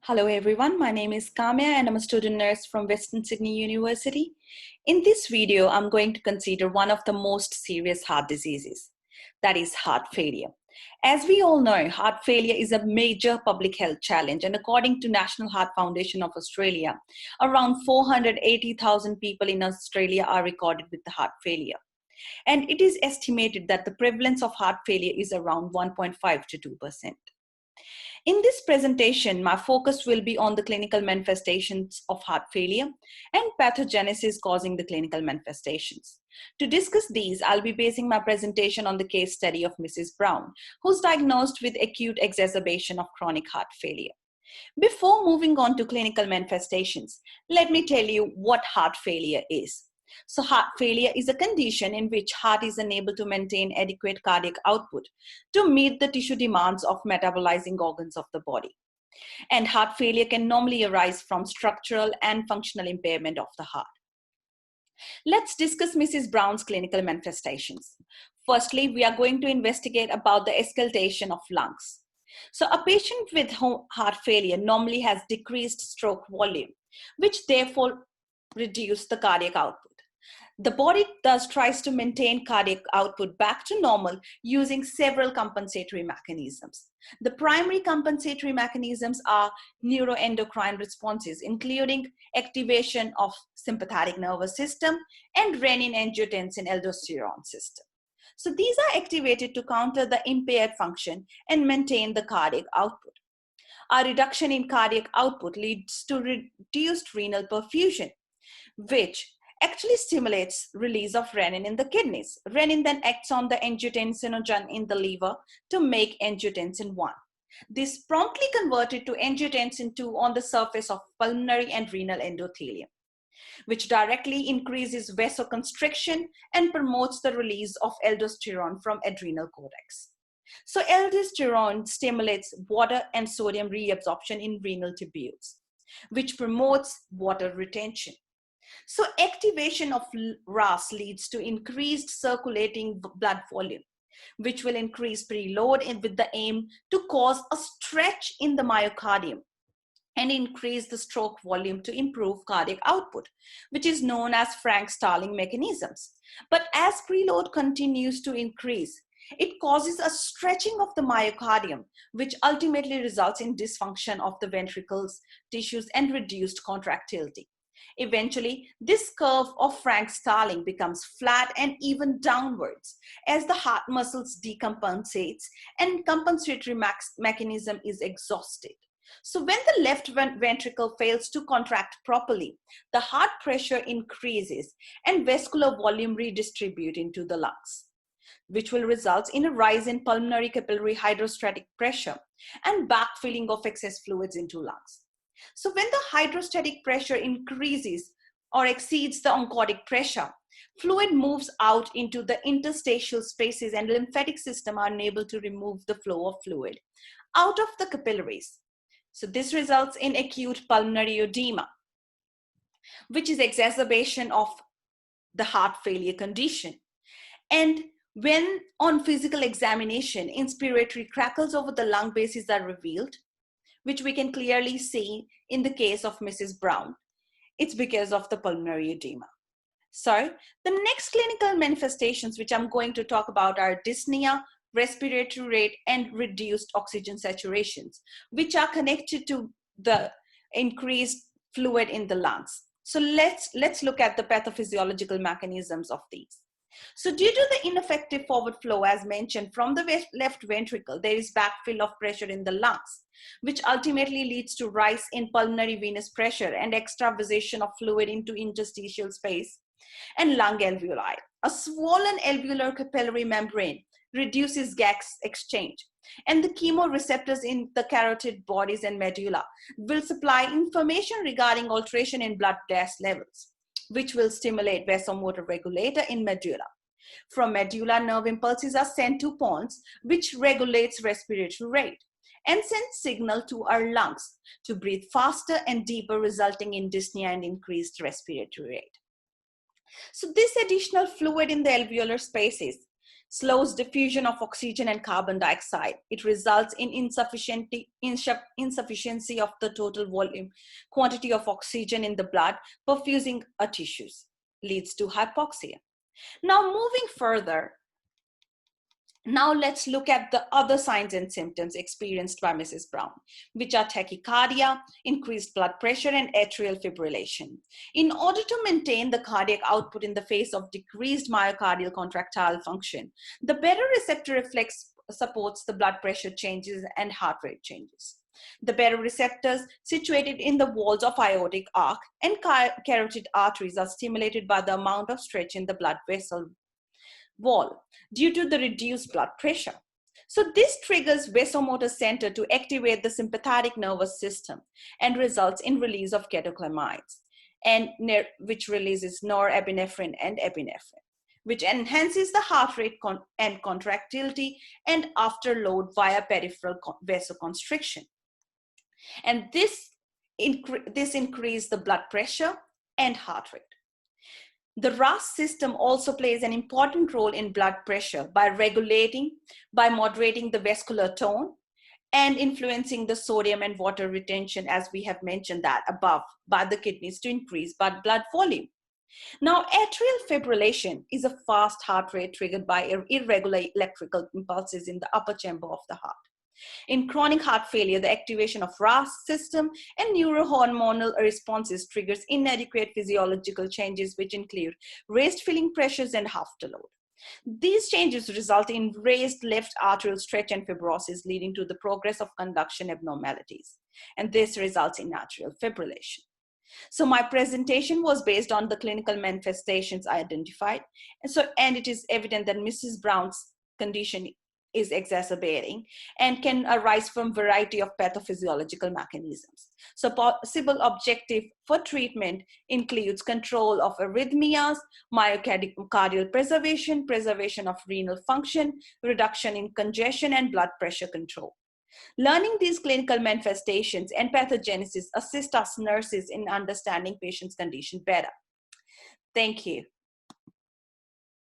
Hello everyone, my name is Kamya and I'm a student nurse from Western Sydney University. In this video, I'm going to consider one of the most serious heart diseases, that is heart failure. As we all know, heart failure is a major public health challenge, and according to National Heart Foundation of Australia, around 480,000 people in Australia are recorded with the heart failure. And it is estimated that the prevalence of heart failure is around 1.5 to 2%. In this presentation, my focus will be on the clinical manifestations of heart failure and pathogenesis causing the clinical manifestations. To discuss these, I'll be basing my presentation on the case study of Mrs. Brown, who's diagnosed with acute exacerbation of chronic heart failure. Before moving on to clinical manifestations, let me tell you what heart failure is. So heart failure is a condition in which heart is unable to maintain adequate cardiac output to meet the tissue demands of metabolizing organs of the body. And heart failure can normally arise from structural and functional impairment of the heart. Let's discuss Mrs. Brown's clinical manifestations. Firstly, we are going to investigate about the auscultation of lungs. So a patient with heart failure normally has decreased stroke volume, which therefore reduces the cardiac output. The body thus tries to maintain cardiac output back to normal using several compensatory mechanisms. The primary compensatory mechanisms are neuroendocrine responses, including activation of sympathetic nervous system and renin-angiotensin-aldosterone system. So these are activated to counter the impaired function and maintain the cardiac output. A reduction in cardiac output leads to reduced renal perfusion, which actually stimulates release of renin in the kidneys. Renin then acts on the angiotensinogen in the liver to make angiotensin 1. This promptly converted to angiotensin 2 on the surface of pulmonary and renal endothelium, which directly increases vasoconstriction and promotes the release of aldosterone from adrenal cortex. So aldosterone stimulates water and sodium reabsorption in renal tubules, which promotes water retention. So activation of RAS leads to increased circulating blood volume, which will increase preload with the aim to cause a stretch in the myocardium and increase the stroke volume to improve cardiac output, which is known as Frank-Starling mechanisms. But as preload continues to increase, it causes a stretching of the myocardium, which ultimately results in dysfunction of the ventricles, tissues, and reduced contractility. Eventually, this curve of Frank-Starling becomes flat and even downwards as the heart muscles decompensates and compensatory mechanism is exhausted. So when the left ventricle fails to contract properly, the heart pressure increases and vascular volume redistribute into the lungs, which will result in a rise in pulmonary capillary hydrostatic pressure and backfilling of excess fluids into lungs. So when the hydrostatic pressure increases or exceeds the oncotic pressure, fluid moves out into the interstitial spaces and lymphatic system are unable to remove the flow of fluid out of the capillaries. So this results in acute pulmonary edema, which is exacerbation of the heart failure condition. And when on physical examination, inspiratory crackles over the lung bases are revealed, which we can clearly see in the case of Mrs. Brown. It's because of the pulmonary edema. So the next clinical manifestations which I'm going to talk about are dyspnea, respiratory rate, and reduced oxygen saturations, which are connected to the increased fluid in the lungs. So let's look at the pathophysiological mechanisms of these. So due to the ineffective forward flow, as mentioned, from the left ventricle, there is backfill of pressure in the lungs, which ultimately leads to rise in pulmonary venous pressure and extravasation of fluid into interstitial space and lung alveoli. A swollen alveolar capillary membrane reduces gas exchange, and the chemoreceptors in the carotid bodies and medulla will supply information regarding alteration in blood gas levels, which will stimulate vasomotor regulator in medulla. From medulla, nerve impulses are sent to pons, which regulates respiratory rate and sends signal to our lungs to breathe faster and deeper, resulting in dyspnea and increased respiratory rate. So this additional fluid in the alveolar spaces slows diffusion of oxygen and carbon dioxide. It results in insufficiency of the total volume, quantity of oxygen in the blood perfusing tissues, leads to hypoxia. Now moving further, now let's look at the other signs and symptoms experienced by Mrs. Brown, which are tachycardia, increased blood pressure, and atrial fibrillation. In order to maintain the cardiac output in the face of decreased myocardial contractile function, the baroreceptor reflex supports the blood pressure changes and heart rate changes. The baroreceptors situated in the walls of aortic arc and carotid arteries are stimulated by the amount of stretch in the blood vessel wall due to the reduced blood pressure. So this triggers vasomotor center to activate the sympathetic nervous system and results in release of catecholamides, and which releases norepinephrine and epinephrine, which enhances the heart rate and contractility and afterload via peripheral vasoconstriction. And this increases the blood pressure and heart rate. The RAS system also plays an important role in blood pressure by moderating the vascular tone and influencing the sodium and water retention, as we have mentioned that above, by the kidneys to increase blood volume. Now, atrial fibrillation is a fast heart rate triggered by irregular electrical impulses in the upper chamber of the heart. In chronic heart failure, the activation of RAS system and neurohormonal responses triggers inadequate physiological changes, which include raised filling pressures and afterload. These changes result in raised left atrial stretch and fibrosis, leading to the progress of conduction abnormalities. And this results in atrial fibrillation. So my presentation was based on the clinical manifestations I identified. And it is evident that Mrs. Brown's condition is exacerbating and can arise from a variety of pathophysiological mechanisms. So possible objective for treatment includes control of arrhythmias, myocardial preservation, preservation of renal function, reduction in congestion, and blood pressure control. Learning these clinical manifestations and pathogenesis assist us nurses in understanding patients' condition better. Thank you.